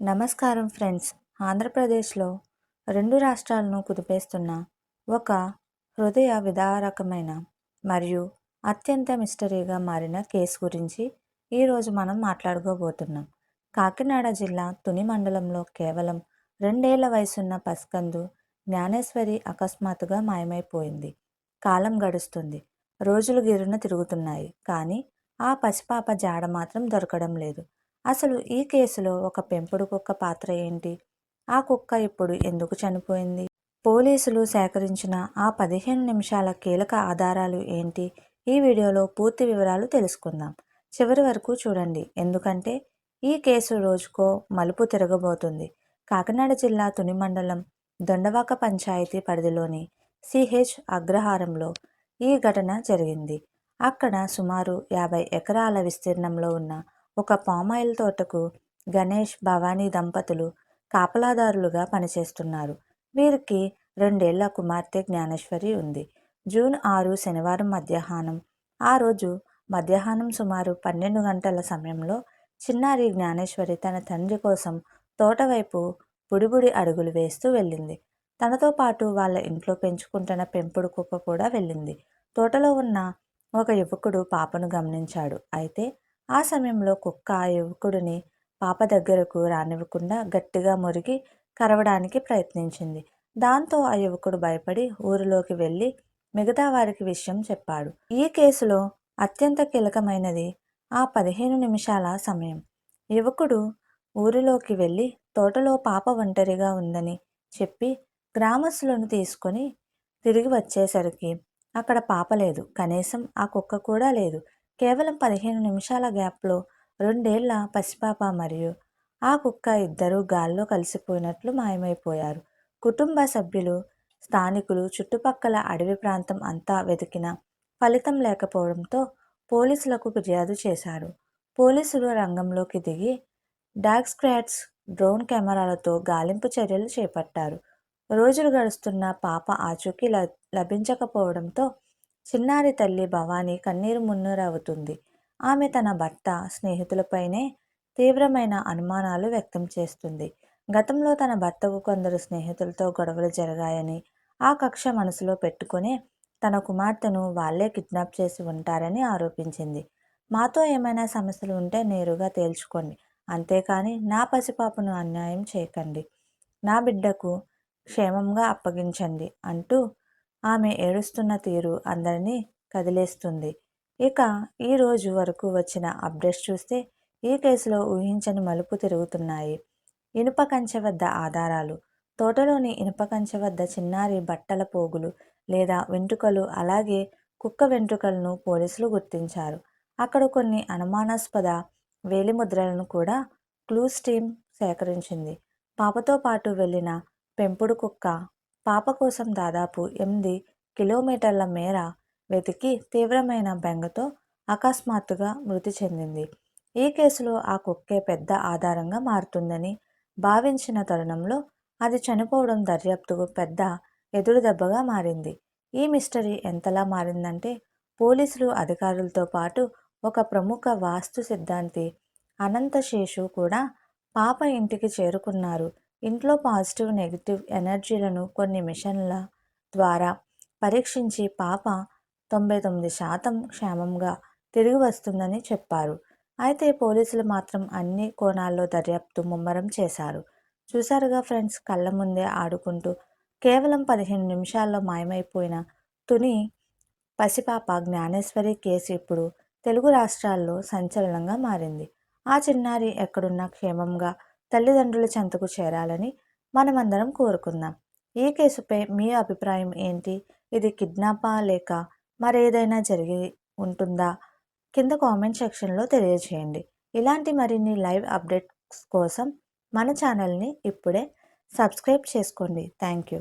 నమస్కారం ఫ్రెండ్స్. ఆంధ్రప్రదేశ్లో రెండు రాష్ట్రాలను కుదిపేస్తున్న ఒక హృదయ విదారకమైన మరియు అత్యంత మిస్టరీగా మారిన కేసు గురించి ఈరోజు మనం మాట్లాడుకోబోతున్నాం. కాకినాడ జిల్లా తుని మండలంలో కేవలం 2 ఏళ్ల వయసున్న పసికందు జ్ఞానేశ్వరి అకస్మాత్తుగా మాయమైపోయింది. కాలం గడుస్తుంది, రోజులు గిర్రున తిరుగుతున్నాయి, కానీ ఆ పసిపాప జాడ మాత్రం దొరకడం లేదు. అసలు ఈ కేసులో ఒక పెంపుడు కుక్క పాత్ర ఏంటి? ఆ కుక్క ఇప్పుడు ఎందుకు చనిపోయింది? పోలీసులు సేకరించిన ఆ 15 నిమిషాల కీలక ఆధారాలు ఏంటి? ఈ వీడియోలో పూర్తి వివరాలు తెలుసుకుందాం. చివరి వరకు చూడండి, ఎందుకంటే ఈ కేసు రోజుకో మలుపు తిరగబోతుంది. కాకినాడ జిల్లా తుని మండలం దొండవాక పంచాయతీ పరిధిలోని సిహెచ్ అగ్రహారంలో ఈ ఘటన జరిగింది. అక్కడ సుమారు 50 ఎకరాల విస్తీర్ణంలో ఉన్న ఒక పామాయిల్ తోటకు గణేష్, భవానీ దంపతులు కాపలాదారులుగా పనిచేస్తున్నారు. వీరికి 2 ఏళ్ల కుమార్తె జ్ఞానేశ్వరి ఉంది. జూన్ 6 శనివారం మధ్యాహ్నం. ఆ రోజు మధ్యాహ్నం సుమారు 12 గంటల సమయంలో చిన్నారి జ్ఞానేశ్వరి తన తండ్రి కోసం తోట వైపు బుడిబుడి అడుగులు వేస్తూ వెళ్ళింది. తనతో పాటు వాళ్ళ ఇంట్లో పెంచుకుంటున్న పెంపుడు కుక్క కూడా వెళ్ళింది. తోటలో ఉన్న ఒక యువకుడు పాపను గమనించాడు. అయితే ఆ సమయంలో కుక్క ఆ యువకుడిని పాప దగ్గరకు రానివ్వకుండా గట్టిగా మురిగి కరవడానికి ప్రయత్నించింది. దాంతో ఆ యువకుడు భయపడి ఊరిలోకి వెళ్ళి మిగతా వారికి విషయం చెప్పాడు. ఈ కేసులో అత్యంత కీలకమైనది ఆ 15 నిమిషాల సమయం. యువకుడు ఊరిలోకి వెళ్ళి తోటలో పాప ఒంటరిగా ఉందని చెప్పి గ్రామస్తులను తీసుకొని తిరిగి వచ్చేసరికి అక్కడ పాప లేదు, కనీసం ఆ కుక్క కూడా లేదు. కేవలం 15 నిమిషాల గ్యాప్లో 2 ఏళ్ల పసిపాప మరియు ఆ కుక్క ఇద్దరూ గాల్లో కలిసిపోయినట్లు మాయమైపోయారు. కుటుంబ సభ్యులు, స్థానికులు చుట్టుపక్కల అడవి ప్రాంతం అంతా వెతికినా ఫలితం లేకపోవడంతో పోలీసులకు ఫిర్యాదు చేశారు. పోలీసులు రంగంలోకి దిగి డాగ్ స్క్వాడ్స్, డ్రోన్ కెమెరాలతో గాలింపు చర్యలు చేపట్టారు. రోజులు గడుస్తున్న పాప ఆచూకీ లభించకపోవడంతో చిన్నారి తల్లి భవానీ కన్నీరు మున్నీరవుతుంది. ఆమె తన భర్త, స్నేహితులపైనే తీవ్రమైన అనుమానాలు వ్యక్తం చేస్తుంది. గతంలో తన భర్తకు కొందరు స్నేహితులతో గొడవలు జరిగాయని, ఆ కక్ష మనసులో పెట్టుకునే తన కుమార్తెను వాళ్లే కిడ్నాప్ చేసి ఉంటారని ఆరోపించింది. మాతో ఏమైనా సమస్యలు ఉంటే నేరుగా తేల్చుకోండి, అంతేకాని నా పసిపాపను అన్యాయం చేయకండి, నా బిడ్డకు క్షేమంగా అప్పగించండి అంటూ ఆమె ఏడుస్తున్న తీరు అందరినీ కదిలేస్తుంది. ఇక ఈ రోజు వరకు వచ్చిన అప్డేట్స్ చూస్తే ఈ కేసులో ఊహించని మలుపు తిరుగుతున్నాయి. ఇనుప కంచె వద్ద ఆధారాలు. తోటలోని ఇనుప కంచె వద్ద చిన్నారి బట్టల పోగులు లేదా వెంట్రుకలు, అలాగే కుక్క వెంట్రుకలను పోలీసులు గుర్తించారు. అక్కడ కొన్ని అనుమానాస్పద వేలిముద్రలను కూడా క్లూస్ టీమ్ సేకరించింది. పాపతో పాటు వెళ్ళిన పెంపుడు కుక్క పాప కోసం దాదాపు 8 కిలోమీటర్ల మేర వెతికి తీవ్రమైన బెంగతో అకస్మాత్తుగా మృతి చెందింది. ఈ కేసులో ఆ కుక్కే పెద్ద ఆధారంగా మారుతుందని భావించిన తరుణంలో అది చనిపోవడం దర్యాప్తుకు పెద్ద ఎదురుదెబ్బగా మారింది. ఈ మిస్టరీ ఎంతలా మారిందంటే పోలీసులు అధికారులతో పాటు ఒక ప్రముఖ వాస్తు సిద్ధాంతి అనంతశేషు కూడా పాప ఇంటికి చేరుకున్నారు. ఇంట్లో పాజిటివ్, నెగిటివ్ ఎనర్జీలను కొన్ని మిషన్ల ద్వారా పరీక్షించి పాప 99% క్షేమంగా తిరిగి వస్తుందని చెప్పారు. అయితే పోలీసులు మాత్రం అన్ని కోణాల్లో దర్యాప్తు ముమ్మరం చేశారు. చూశారుగా ఫ్రెండ్స్, కళ్ళ ముందే ఆడుకుంటూ కేవలం 15 నిమిషాల్లో మాయమైపోయిన తుని పసిపాప జ్ఞానేశ్వరి కేసు ఇప్పుడు తెలుగు రాష్ట్రాల్లో సంచలనంగా మారింది. ఆ చిన్నారి ఎక్కడున్నా క్షేమంగా తల్లిదండ్రుల చెంతకు చేరాలని మనమందరం కోరుకుందాం. ఈ కేసుపై మీ అభిప్రాయం ఏంటి? ఇది కిడ్నాపా లేక మరేదైనా జరిగి ఉంటుందా? కింద కామెంట్ సెక్షన్లో తెలియజేయండి. ఇలాంటి మరిన్ని లైవ్ అప్డేట్స్ కోసం మన ఛానల్ని ఇప్పుడే సబ్స్క్రైబ్ చేసుకోండి. Thank you.